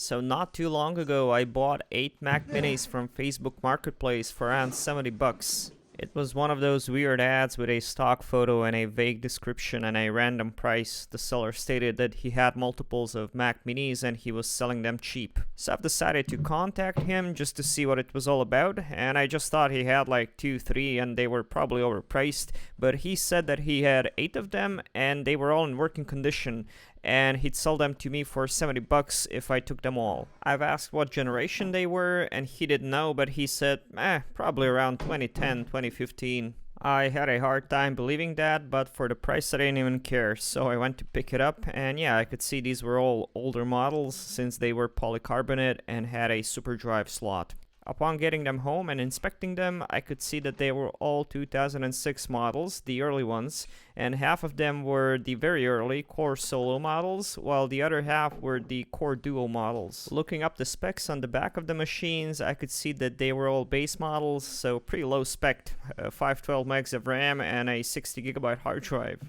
So not too long ago, I bought 8 Mac Minis from Facebook Marketplace for around 70 bucks. It was one of those weird ads with a stock photo and a vague description and a random price. The seller stated that he had multiples of Mac Minis and he was selling them cheap. So I've decided to contact him just to see what it was all about, and I just thought he had like 2, 3 and they were probably overpriced, but he said that he had 8 of them and they were all in working condition, and he'd sell them to me for 70 bucks if I took them all. I've asked what generation they were, and he didn't know, but he said, probably around 2010, 2015. I had a hard time believing that, but for the price I didn't even care, so I went to pick it up, and yeah, I could see these were all older models since they were polycarbonate and had a super drive slot. Upon getting them home and inspecting them, I could see that they were all 2006 models, the early ones, and half of them were the very early Core Solo models, while the other half were the Core Duo models. Looking up the specs on the back of the machines, I could see that they were all base models, so pretty low spec, 512 megs of RAM and a 60 gigabyte hard drive.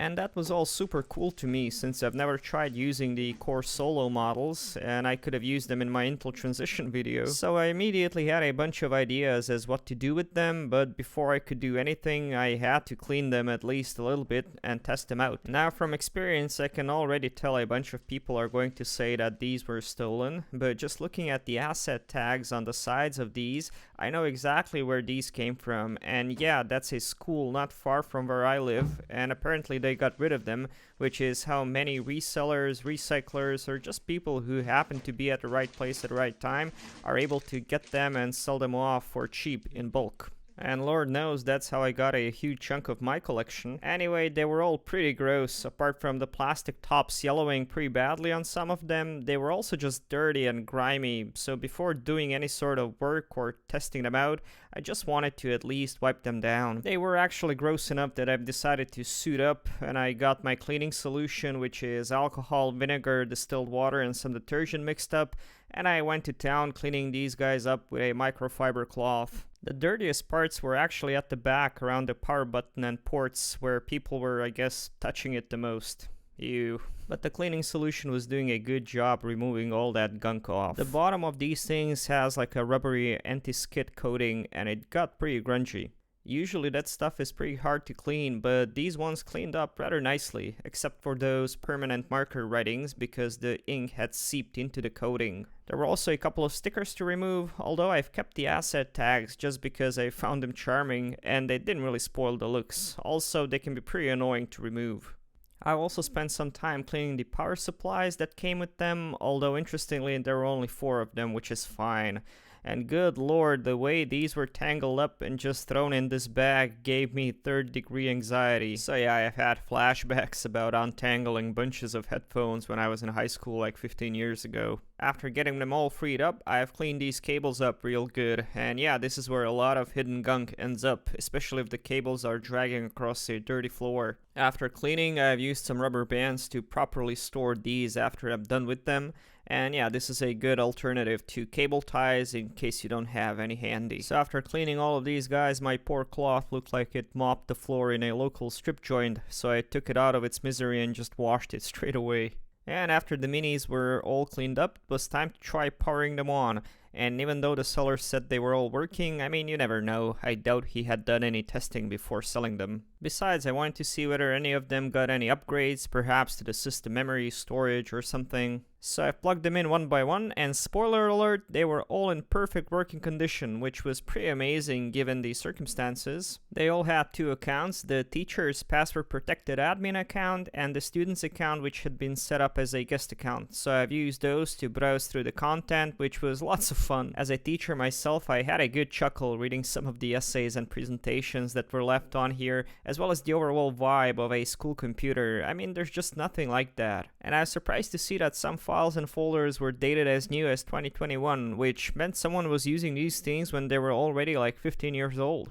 And that was all super cool to me since I've never tried using the Core Solo models and I could have used them in my Intel transition video. So I immediately had a bunch of ideas as what to do with them, but before I could do anything I had to clean them at least a little bit and test them out. Now from experience I can already tell a bunch of people are going to say that these were stolen, but just looking at the asset tags on the sides of these, I know exactly where these came from, and yeah, that's a school not far from where I live, and apparently they got rid of them, which is how many resellers, recyclers, or just people who happen to be at the right place at the right time are able to get them and sell them off for cheap in bulk. And Lord knows that's how I got a huge chunk of my collection. Anyway, they were all pretty gross. Apart from the plastic tops yellowing pretty badly on some of them, they were also just dirty and grimy, so before doing any sort of work or testing them out, I just wanted to at least wipe them down. They were actually gross enough that I've decided to suit up, and I got my cleaning solution, which is alcohol, vinegar, distilled water, and some detergent mixed up, and I went to town cleaning these guys up with a microfiber cloth. The dirtiest parts were actually at the back around the power button and ports where people were, I guess, touching it the most. Ew. But the cleaning solution was doing a good job removing all that gunk off. The bottom of these things has like a rubbery anti-skid coating and it got pretty grungy. Usually that stuff is pretty hard to clean, but these ones cleaned up rather nicely, except for those permanent marker writings because the ink had seeped into the coating. There were also a couple of stickers to remove, although I've kept the asset tags just because I found them charming and they didn't really spoil the looks. Also, they can be pretty annoying to remove. I also spent some time cleaning the power supplies that came with them, although interestingly there were only 4 of them, which is fine. And good lord, the way these were tangled up and just thrown in this bag gave me third-degree anxiety. So yeah, I've had flashbacks about untangling bunches of headphones when I was in high school like 15 years ago. After getting them all freed up, I've cleaned these cables up real good, and yeah, this is where a lot of hidden gunk ends up, especially if the cables are dragging across a dirty floor. After cleaning, I've used some rubber bands to properly store these after I'm done with them, and yeah, this is a good alternative to cable ties in case you don't have any handy. So after cleaning all of these guys, my poor cloth looked like it mopped the floor in a local strip joint, so I took it out of its misery and just washed it straight away. And after the minis were all cleaned up, it was time to try powering them on. And even though the seller said they were all working, I mean, you never know. I doubt he had done any testing before selling them. Besides, I wanted to see whether any of them got any upgrades, perhaps to the system memory, storage, or something. So I plugged them in one by one, and spoiler alert, they were all in perfect working condition, which was pretty amazing given the circumstances. They all had 2 accounts, the teacher's password-protected admin account and the student's account, which had been set up as a guest account. So I've used those to browse through the content, which was lots of fun. As a teacher myself, I had a good chuckle reading some of the essays and presentations that were left on here, as well as the overall vibe of a school computer. I mean, there's just nothing like that. And I was surprised to see that some files and folders were dated as new as 2021, which meant someone was using these things when they were already like 15 years old.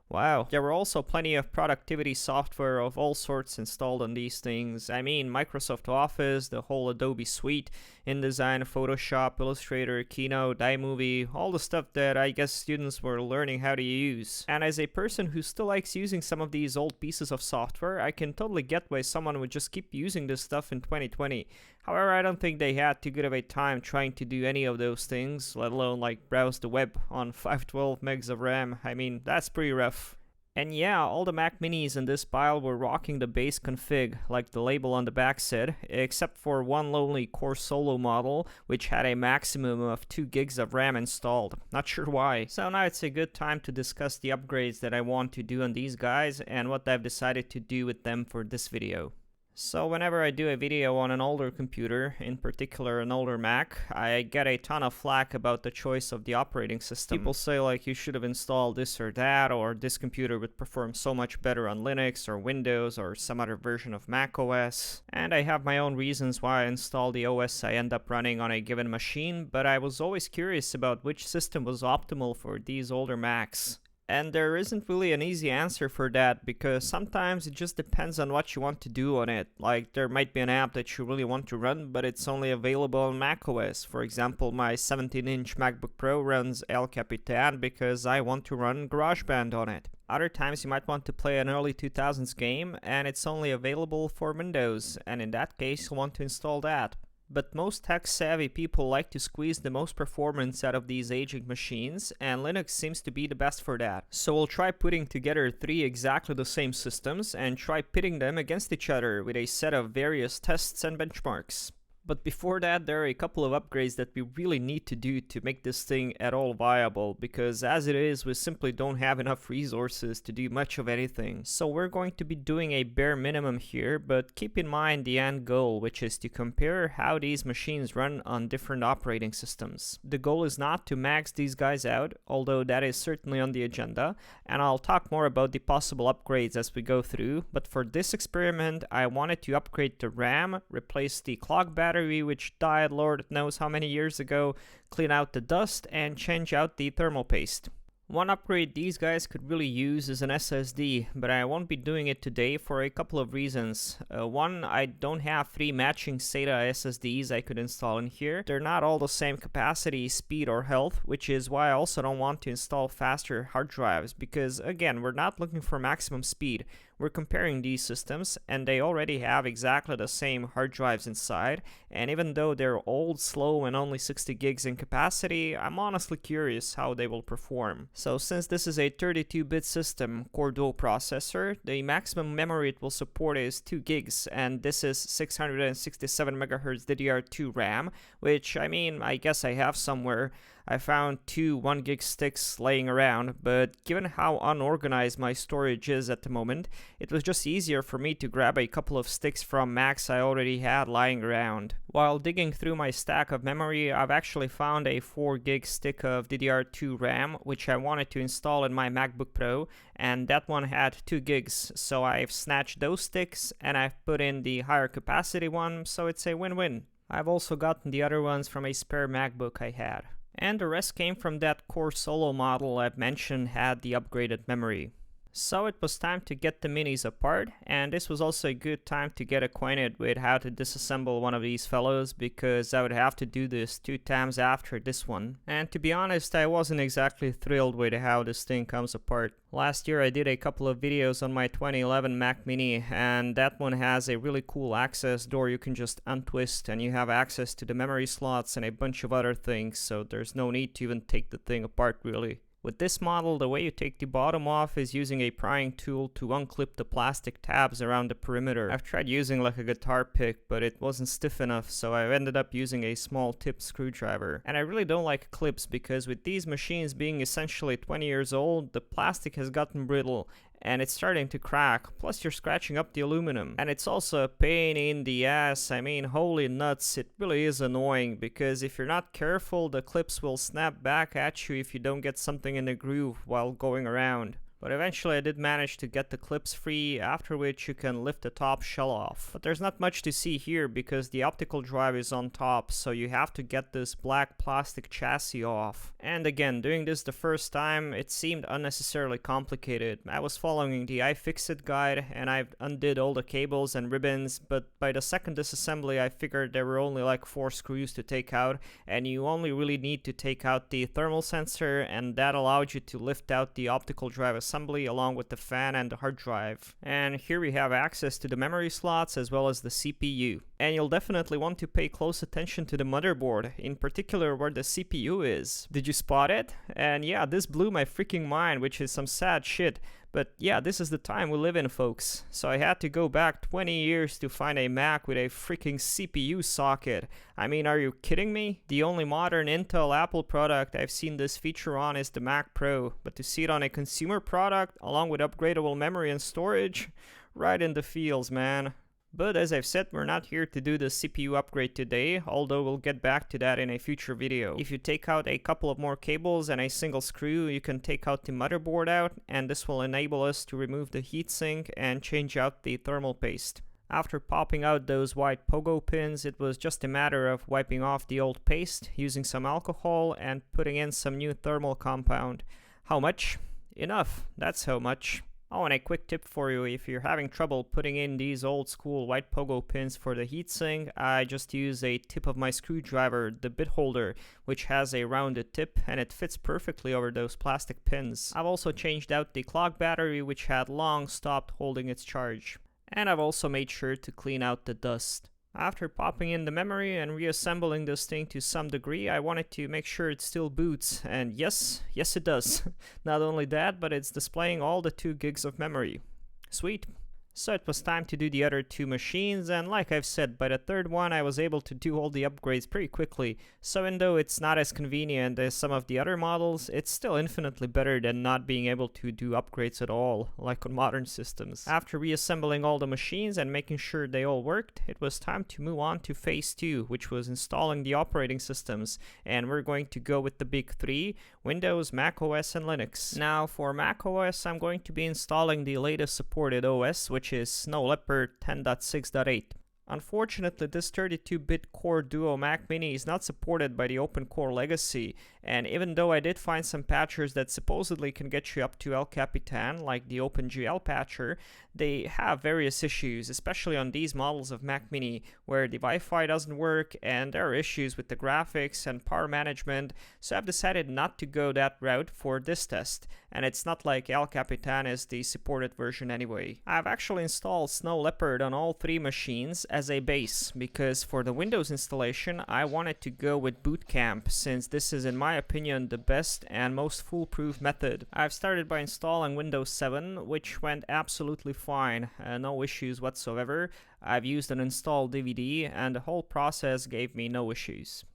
Wow. There were also plenty of productivity software of all sorts installed on these things. I mean, Microsoft Office, the whole Adobe suite, InDesign, Photoshop, Illustrator, Keynote, iMovie, all the stuff that I guess students were learning how to use. And as a person who still likes using some of these old pieces of software, I can totally get why someone would just keep using this stuff in 2020. However, I don't think they had too good of a time trying to do any of those things, let alone like browse the web on 512 megs of RAM. I mean, that's pretty rough. And yeah, all the Mac Minis in this pile were rocking the base config, like the label on the back said, except for one lonely Core Solo model, which had a maximum of 2 gigs of RAM installed. Not sure why. So now it's a good time to discuss the upgrades that I want to do on these guys and what I've decided to do with them for this video. So whenever I do a video on an older computer, in particular an older Mac, I get a ton of flack about the choice of the operating system. People say like you should have installed this or that, or this computer would perform so much better on Linux or Windows or some other version of Mac OS. And I have my own reasons why I install the OS I end up running on a given machine, but I was always curious about which system was optimal for these older Macs. And there isn't really an easy answer for that, because sometimes it just depends on what you want to do on it. Like, there might be an app that you really want to run, but it's only available on macOS. For example, my 17-inch MacBook Pro runs El Capitan because I want to run GarageBand on it. Other times you might want to play an early 2000s game, and it's only available for Windows, and in that case you'll want to install that. But most tech-savvy people like to squeeze the most performance out of these aging machines, and Linux seems to be the best for that. So we'll try putting together 3 exactly the same systems and try pitting them against each other with a set of various tests and benchmarks. But before that, there are a couple of upgrades that we really need to do to make this thing at all viable, because as it is, we simply don't have enough resources to do much of anything. So we're going to be doing a bare minimum here, but keep in mind the end goal, which is to compare how these machines run on different operating systems. The goal is not to max these guys out, although that is certainly on the agenda, and I'll talk more about the possible upgrades as we go through, but for this experiment, I wanted to upgrade the RAM, replace the clock battery, which died Lord knows how many years ago, clean out the dust, and change out the thermal paste. One upgrade these guys could really use is an SSD, but I won't be doing it today for a couple of reasons. One, I don't have 3 matching SATA SSDs I could install in here. They're not all the same capacity, speed, or health, which is why I also don't want to install faster hard drives, because again, we're not looking for maximum speed. We're comparing these systems, and they already have exactly the same hard drives inside, and even though they're old, slow, and only 60 gigs in capacity, I'm honestly curious how they will perform. So since this is a 32-bit system, Core Dual processor, the maximum memory it will support is 2 gigs, and this is 667 MHz DDR2 RAM, which, I mean, I guess I have somewhere. I found 2 1 gig sticks laying around, but given how unorganized my storage is at the moment, it was just easier for me to grab a couple of sticks from Macs I already had lying around. While digging through my stack of memory, I've actually found a 4 gig stick of DDR2 RAM, which I wanted to install in my MacBook Pro, and that one had 2 gigs, so I've snatched those sticks and I've put in the higher capacity one, so it's a win-win. I've also gotten the other ones from a spare MacBook I had. And the rest came from that Core Solo model I've mentioned had the upgraded memory. So it was time to get the minis apart, and this was also a good time to get acquainted with how to disassemble one of these fellows, because I would have to do this 2 times after this one. And to be honest, I wasn't exactly thrilled with how this thing comes apart. Last year I did a couple of videos on my 2011 Mac Mini, and that one has a really cool access door you can just untwist, and you have access to the memory slots and a bunch of other things, so there's no need to even take the thing apart really. With this model, the way you take the bottom off is using a prying tool to unclip the plastic tabs around the perimeter. I've tried using like a guitar pick, but it wasn't stiff enough, so I ended up using a small tip screwdriver. And I really don't like clips, because with these machines being essentially 20 years old, the plastic has gotten brittle, and it's starting to crack, plus you're scratching up the aluminum. And it's also a pain in the ass. I mean, holy nuts, it really is annoying, because if you're not careful, the clips will snap back at you if you don't get something in the groove while going around. But eventually I did manage to get the clips free, after which you can lift the top shell off. But there's not much to see here because the optical drive is on top, so you have to get this black plastic chassis off. And again, doing this the first time, it seemed unnecessarily complicated. I was following the iFixit guide and I undid all the cables and ribbons, but by the second disassembly I figured there were only like 4 screws to take out, and you only really need to take out the thermal sensor, and that allowed you to lift out the optical drive assembly Disassembly along with the fan and the hard drive. And here we have access to the memory slots as well as the CPU. And you'll definitely want to pay close attention to the motherboard, in particular where the CPU is. Did you spot it? And yeah, this blew my freaking mind, which is some sad shit. But yeah, this is the time we live in, folks. So I had to go back 20 years to find a Mac with a freaking CPU socket. I mean, are you kidding me? The only modern Intel Apple product I've seen this feature on is the Mac Pro, but to see it on a consumer product along with upgradable memory and storage, right in the feels, man. But as I've said, we're not here to do the CPU upgrade today, although we'll get back to that in a future video. If you take out a couple of more cables and a single screw, you can take out the motherboard out, and this will enable us to remove the heatsink and change out the thermal paste. After popping out those white pogo pins, it was just a matter of wiping off the old paste, using some alcohol, and putting in some new thermal compound. How much? Enough. That's how much. Oh, and a quick tip for you, if you're having trouble putting in these old school white pogo pins for the heatsink, I just use a tip of my screwdriver, the bit holder, which has a rounded tip, and it fits perfectly over those plastic pins. I've also changed out the clock battery, which had long stopped holding its charge. And I've also made sure to clean out the dust. After popping in the memory and reassembling this thing to some degree, I wanted to make sure it still boots, and yes it does. Not only that, but it's displaying all the 2 gigs of memory. Sweet. So it was time to do the other 2 machines, and like I've said, by the third one I was able to do all the upgrades pretty quickly, so even though it's not as convenient as some of the other models, it's still infinitely better than not being able to do upgrades at all, like on modern systems. After reassembling all the machines and making sure they all worked, it was time to move on to phase 2, which was installing the operating systems, and we're going to go with the big 3, Windows, Mac OS, and Linux. Now for Mac OS, I'm going to be installing the latest supported OS, which is Snow Leopard 10.6.8. Unfortunately, this 32-bit Core Duo Mac Mini is not supported by the Open Core Legacy, and even though I did find some patchers that supposedly can get you up to El Capitan, like the OpenGL patcher, they have various issues, especially on these models of Mac Mini, where the Wi-Fi doesn't work, and there are issues with the graphics and power management, so I've decided not to go that route for this test, and it's not like El Capitan is the supported version anyway. I've actually installed Snow Leopard on all 3 machines as a base, because for the Windows installation I wanted to go with Boot Camp, since this is in my opinion the best and most foolproof method. I've started by installing Windows 7, which went absolutely fine, no issues whatsoever. I've used an install DVD and the whole process gave me no issues.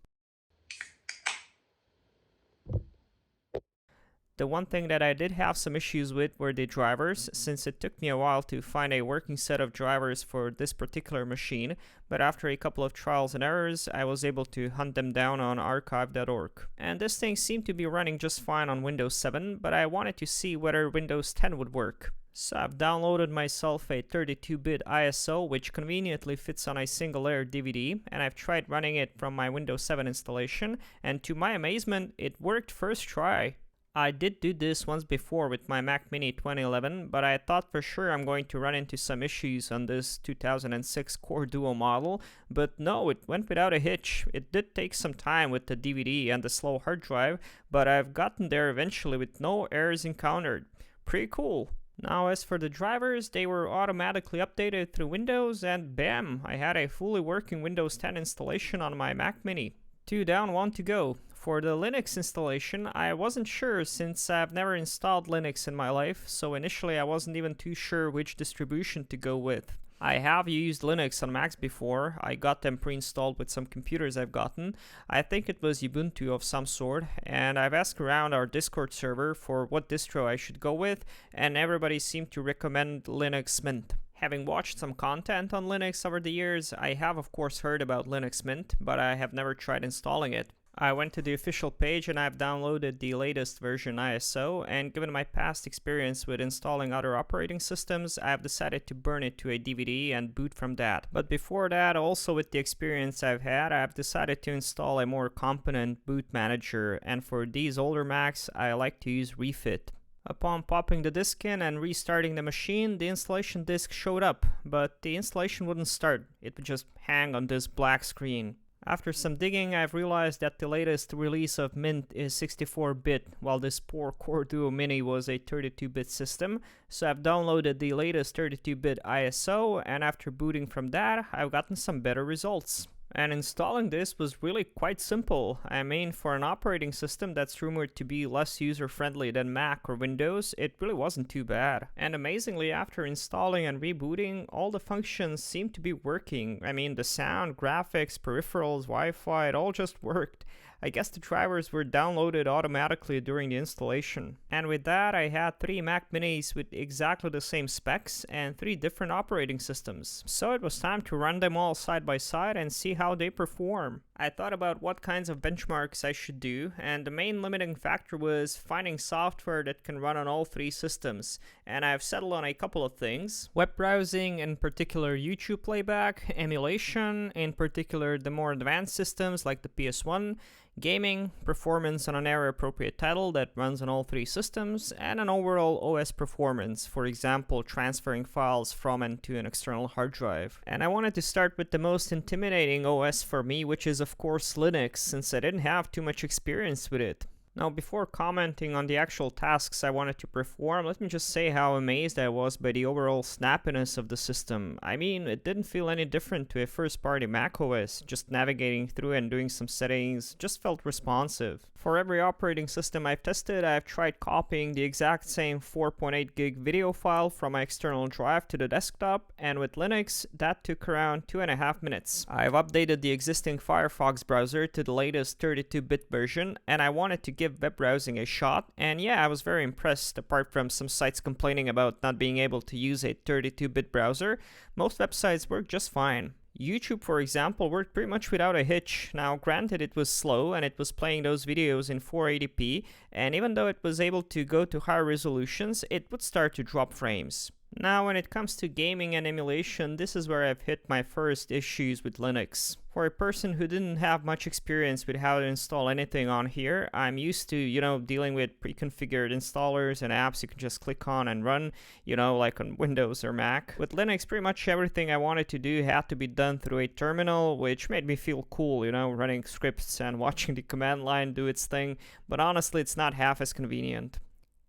The one thing that I did have some issues with were the drivers, since it took me a while to find a working set of drivers for this particular machine, but after a couple of trials and errors, I was able to hunt them down on archive.org. And this thing seemed to be running just fine on Windows 7, but I wanted to see whether Windows 10 would work. So I've downloaded myself a 32-bit ISO, which conveniently fits on a single layer DVD, and I've tried running it from my Windows 7 installation, and to my amazement, it worked first try. I did do this once before with my Mac Mini 2011, but I thought for sure I'm going to run into some issues on this 2006 Core Duo model, but no, it went without a hitch. It did take some time with the DVD and the slow hard drive, but I've gotten there eventually with no errors encountered. Pretty cool. Now as for the drivers, they were automatically updated through Windows, and bam, I had a fully working Windows 10 installation on my Mac Mini. 2 down, 1 to go. For the Linux installation, I wasn't sure since I've never installed Linux in my life, so initially I wasn't even too sure which distribution to go with. I have used Linux on Macs before. I got them pre-installed with some computers I've gotten. I think it was Ubuntu of some sort, and I've asked around our Discord server for what distro I should go with, and everybody seemed to recommend Linux Mint. Having watched some content on Linux over the years, I have of course heard about Linux Mint, but I have never tried installing it. I went to the official page and I've downloaded the latest version ISO, and given my past experience with installing other operating systems, I've decided to burn it to a DVD and boot from that. But before that, also with the experience I've had, I've decided to install a more competent boot manager, and for these older Macs, I like to use Refit. Upon popping the disk in and restarting the machine, the installation disk showed up, but the installation wouldn't start. It would just hang on this black screen. After some digging, I've realized that the latest release of Mint is 64-bit, while this poor Core Duo Mini was a 32-bit system, so I've downloaded the latest 32-bit ISO, and after booting from that, I've gotten some better results. And installing this was really quite simple. I mean, for an operating system that's rumored to be less user-friendly than Mac or Windows, it really wasn't too bad. And amazingly, after installing and rebooting, all the functions seemed to be working. I mean, the sound, graphics, peripherals, Wi-Fi, it all just worked. I guess the drivers were downloaded automatically during the installation. And with that, I had 3 Mac Minis with exactly the same specs and 3 different operating systems. So it was time to run them all side by side and see how they perform. I thought about what kinds of benchmarks I should do, and the main limiting factor was finding software that can run on all 3 systems. And I've settled on a couple of things. Web browsing, in particular YouTube playback, emulation, in particular the more advanced systems like the PS1, gaming, performance on an area-appropriate title that runs on all 3 systems, and an overall OS performance, for example, transferring files from and to an external hard drive. And I wanted to start with the most intimidating OS for me, which is of course Linux, since I didn't have too much experience with it. Now, before commenting on the actual tasks I wanted to perform, let me just say how amazed I was by the overall snappiness of the system. I mean, it didn't feel any different to a first-party macOS. Just navigating through and doing some settings just felt responsive. For every operating system I've tested, I've tried copying the exact same 4.8 gig video file from my external drive to the desktop, and with Linux, that took around 2.5 minutes. I've updated the existing Firefox browser to the latest 32-bit version, and I wanted to give web browsing a shot, and yeah, I was very impressed. Apart from some sites complaining about not being able to use a 32-bit browser, most websites work just fine. YouTube, for example, worked pretty much without a hitch. Now, granted, it was slow and it was playing those videos in 480p, and even though it was able to go to higher resolutions, it would start to drop frames. Now, when it comes to gaming and emulation, this is where I've hit my first issues with Linux. For a person who didn't have much experience with how to install anything on here, I'm used to, dealing with pre-configured installers and apps you can just click on and run, like on Windows or Mac. With Linux, pretty much everything I wanted to do had to be done through a terminal, which made me feel cool, running scripts and watching the command line do its thing, but honestly, it's not half as convenient.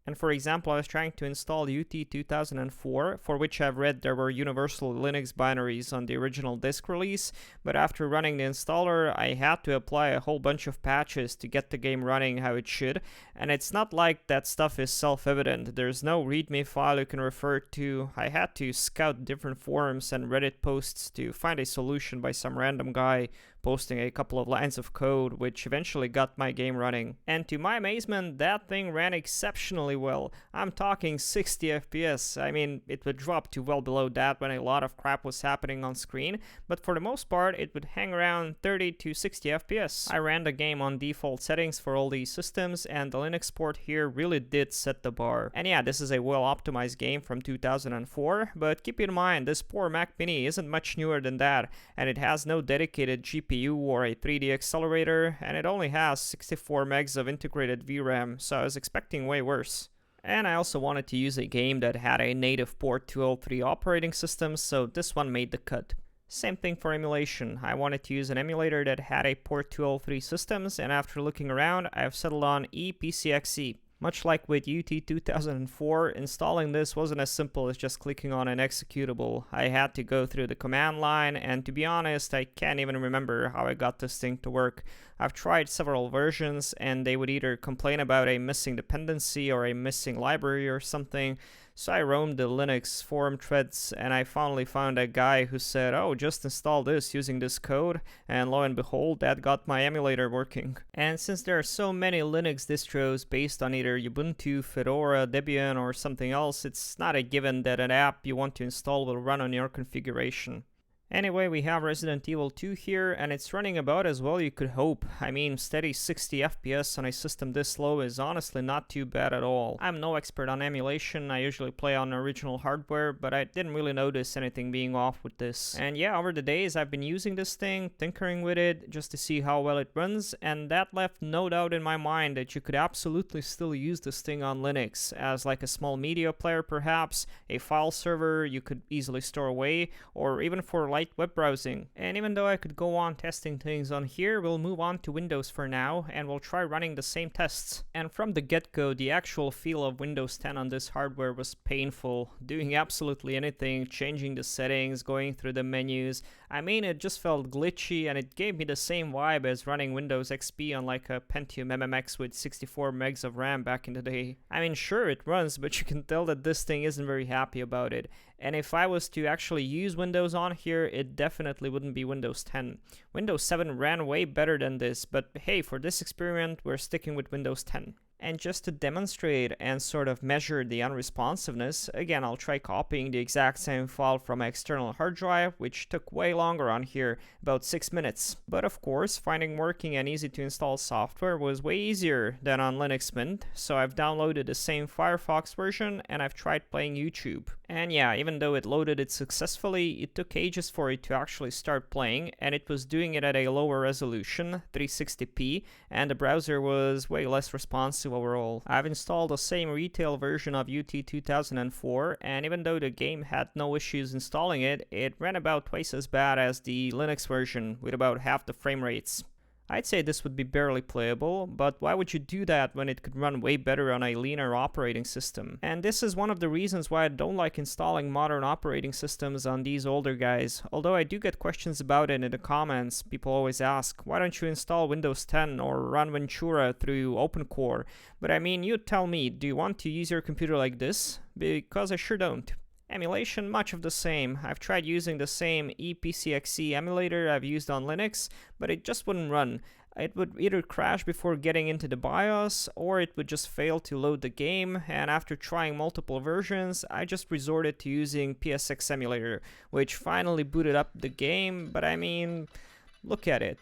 And for example, I was trying to install UT 2004, for which I've read there were universal Linux binaries on the original disk release, but after running the installer, I had to apply a whole bunch of patches to get the game running how it should, and it's not like that stuff is self-evident. There's no README file you can refer to. I had to scout different forums and Reddit posts to find a solution by some random guy posting a couple of lines of code, which eventually got my game running. And to my amazement, that thing ran exceptionally well. I'm talking 60 FPS. I mean, it would drop to well below that when a lot of crap was happening on screen, but for the most part, it would hang around 30 to 60 FPS. I ran the game on default settings for all these systems, and the Linux port here really did set the bar. And yeah, this is a well-optimized game from 2004, but keep in mind, this poor Mac Mini isn't much newer than that, and it has no dedicated GPU or a 3D accelerator, and it only has 64 megs of integrated VRAM, so I was expecting way worse. And I also wanted to use a game that had a native port 203 operating system, so this one made the cut. Same thing for emulation. I wanted to use an emulator that had a port 203 systems, and after looking around, I've settled on ePCXE. Much like with UT 2004, installing this wasn't as simple as just clicking on an executable. I had to go through the command line, and to be honest, I can't even remember how I got this thing to work. I've tried several versions, and they would either complain about a missing dependency or a missing library or something. So I roamed the Linux forum threads, and I finally found a guy who said, oh, just install this using this code, and lo and behold, that got my emulator working. And since there are so many Linux distros based on either Ubuntu, Fedora, Debian, or something else, it's not a given that an app you want to install will run on your configuration. Anyway, we have Resident Evil 2 here, and it's running about as well you could hope. I mean, steady 60 FPS on a system this low is honestly not too bad at all. I'm no expert on emulation, I usually play on original hardware, but I didn't really notice anything being off with this. And yeah, over the days I've been using this thing, tinkering with it, just to see how well it runs, and that left no doubt in my mind that you could absolutely still use this thing on Linux, as like a small media player perhaps, a file server you could easily store away, or even for like light web browsing. And even though I could go on testing things on here, we'll move on to Windows for now, and we'll try running the same tests. And from the get-go, the actual feel of Windows 10 on this hardware was painful. Doing absolutely anything, changing the settings, going through the menus. I mean, it just felt glitchy, and it gave me the same vibe as running Windows XP on like a Pentium MMX with 64 megs of RAM back in the day. I mean, sure, it runs, but you can tell that this thing isn't very happy about it. And if I was to actually use Windows on here, it definitely wouldn't be Windows 10. Windows 7 ran way better than this, but hey, for this experiment, we're sticking with Windows 10. And just to demonstrate and sort of measure the unresponsiveness, again, I'll try copying the exact same file from my external hard drive, which took way longer on here, about 6 minutes. But of course, finding working and easy to install software was way easier than on Linux Mint, so I've downloaded the same Firefox version and I've tried playing YouTube. And yeah, even though it loaded it successfully, it took ages for it to actually start playing, and it was doing it at a lower resolution, 360p, and the browser was way less responsive overall. I've installed the same retail version of UT 2004, and even though the game had no issues installing it, it ran about twice as bad as the Linux version, with about half the frame rates. I'd say this would be barely playable, but why would you do that when it could run way better on a leaner operating system? And this is one of the reasons why I don't like installing modern operating systems on these older guys. Although I do get questions about it in the comments, people always ask, why don't you install Windows 10 or run Ventura through OpenCore? But I mean, you tell me, do you want to use your computer like this? Because I sure don't. Emulation, much of the same. I've tried using the same EPCXE emulator I've used on Linux, but it just wouldn't run. It would either crash before getting into the BIOS, or it would just fail to load the game, and after trying multiple versions, I just resorted to using PSX emulator, which finally booted up the game, but I mean, look at it.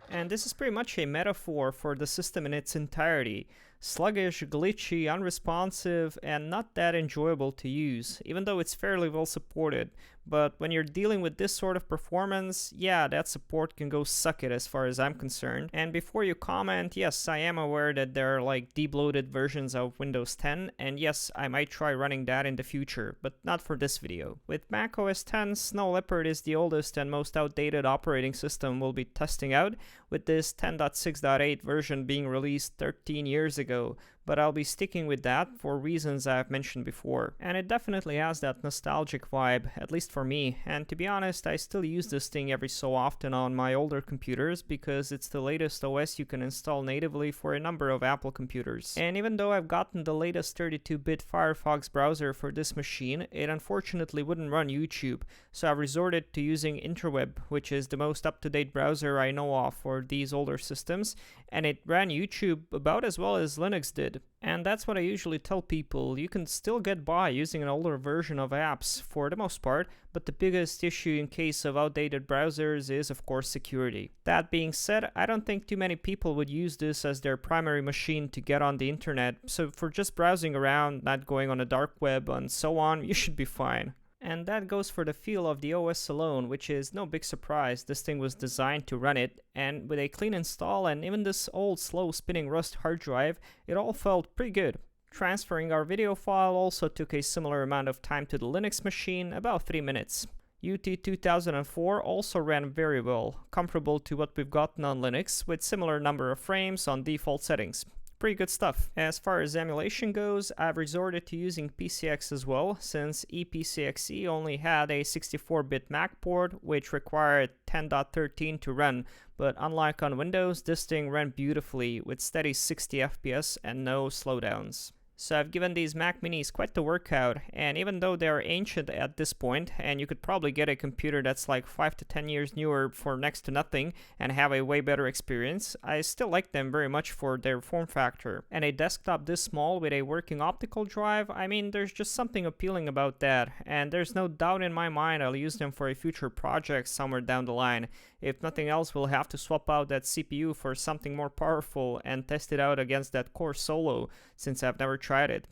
And this is pretty much a metaphor for the system in its entirety. Sluggish, glitchy, unresponsive, and not that enjoyable to use, even though it's fairly well supported. But when you're dealing with this sort of performance, yeah, that support can go suck it as far as I'm concerned. And before you comment, yes, I am aware that there are like debloated versions of Windows 10, and yes, I might try running that in the future, but not for this video. With Mac OS X, Snow Leopard is the oldest and most outdated operating system we'll be testing out, with this 10.6.8 version being released 13 years ago. But I'll be sticking with that for reasons I've mentioned before. And it definitely has that nostalgic vibe, at least for me, and to be honest, I still use this thing every so often on my older computers because it's the latest OS you can install natively for a number of Apple computers. And even though I've gotten the latest 32-bit Firefox browser for this machine, it unfortunately wouldn't run YouTube, so I've resorted to using Interweb, which is the most up-to-date browser I know of for these older systems, and it ran YouTube about as well as Linux did. And that's what I usually tell people, you can still get by using an older version of apps for the most part, but the biggest issue in case of outdated browsers is of course security. That being said, I don't think too many people would use this as their primary machine to get on the internet, so for just browsing around, not going on the dark web and so on, you should be fine. And that goes for the feel of the OS alone, which is no big surprise, this thing was designed to run it, and with a clean install and even this old slow spinning Rust hard drive, it all felt pretty good. Transferring our video file also took a similar amount of time to the Linux machine, about 3 minutes. UT 2004 also ran very well, comparable to what we've gotten on Linux, with similar number of frames on default settings. Pretty good stuff. As far as emulation goes, I've resorted to using PCX as well, since ePCXE only had a 64-bit Mac port, which required 10.13 to run, but unlike on Windows, this thing ran beautifully with steady 60 FPS and no slowdowns. So I've given these Mac Minis quite the workout, and even though they are ancient at this point, and you could probably get a computer that's like 5 to 10 years newer for next to nothing and have a way better experience, I still like them very much for their form factor. And a desktop this small with a working optical drive, I mean, there's just something appealing about that, and there's no doubt in my mind I'll use them for a future project somewhere down the line. If nothing else, we'll have to swap out that CPU for something more powerful and test it out against that Core Solo, since I've never tried it.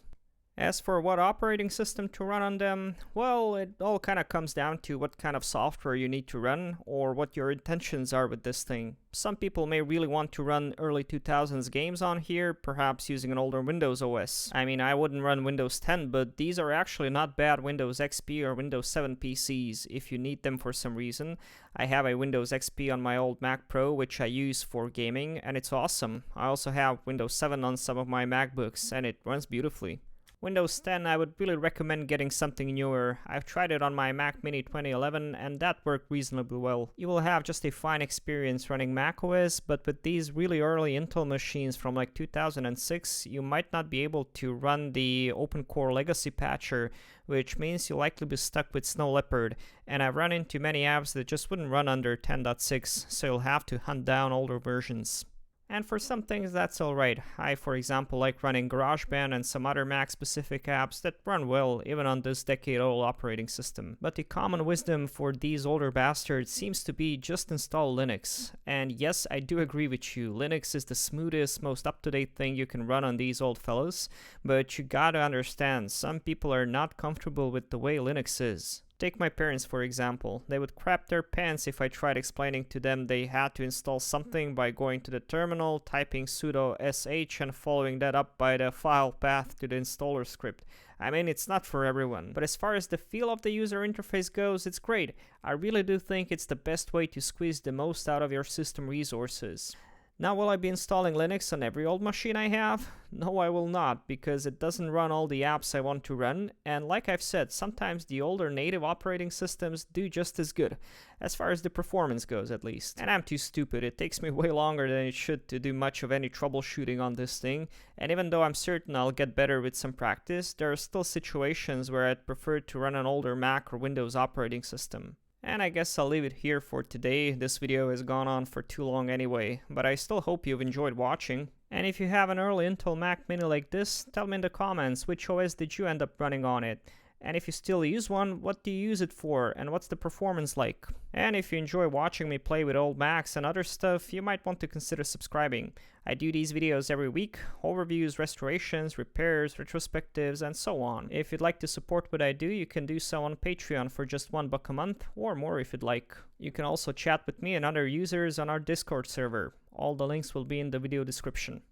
As for what operating system to run on them, well, it all kind of comes down to what kind of software you need to run or what your intentions are with this thing. Some people may really want to run early 2000s games on here, perhaps using an older Windows OS. I mean, I wouldn't run Windows 10, but these are actually not bad Windows XP or Windows 7 PCs if you need them for some reason. I have a Windows XP on my old Mac Pro, which I use for gaming, and it's awesome. I also have Windows 7 on some of my MacBooks, and it runs beautifully. Windows 10, I would really recommend getting something newer. I've tried it on my Mac Mini 2011 and that worked reasonably well. You will have just a fine experience running macOS, but with these really early Intel machines from like 2006, you might not be able to run the OpenCore Legacy patcher, which means you'll likely be stuck with Snow Leopard, and I've run into many apps that just wouldn't run under 10.6, so you'll have to hunt down older versions. And for some things that's alright. I, for example, like running GarageBand and some other Mac-specific apps that run well even on this decade-old operating system. But the common wisdom for these older bastards seems to be just install Linux. And yes, I do agree with you, Linux is the smoothest, most up-to-date thing you can run on these old fellows, but you gotta understand, some people are not comfortable with the way Linux is. Take my parents for example. They would crap their pants if I tried explaining to them they had to install something by going to the terminal, typing sudo sh and following that up by the file path to the installer script. I mean, it's not for everyone. But as far as the feel of the user interface goes, it's great. I really do think it's the best way to squeeze the most out of your system resources. Now, will I be installing Linux on every old machine I have? No, I will not, because it doesn't run all the apps I want to run, and like I've said, sometimes the older native operating systems do just as good, as far as the performance goes at least. And I'm too stupid, it takes me way longer than it should to do much of any troubleshooting on this thing, and even though I'm certain I'll get better with some practice, there are still situations where I'd prefer to run an older Mac or Windows operating system. And I guess I'll leave it here for today. This video has gone on for too long anyway, but I still hope you've enjoyed watching. And if you have an early Intel Mac Mini like this, tell me in the comments which OS did you end up running on it. And if you still use one, what do you use it for, and what's the performance like? And if you enjoy watching me play with old Macs and other stuff, you might want to consider subscribing. I do these videos every week, overviews, restorations, repairs, retrospectives, and so on. If you'd like to support what I do, you can do so on Patreon for just $1 a month, or more if you'd like. You can also chat with me and other users on our Discord server. All the links will be in the video description.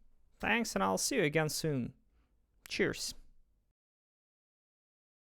Thanks, and I'll see you again soon. Cheers.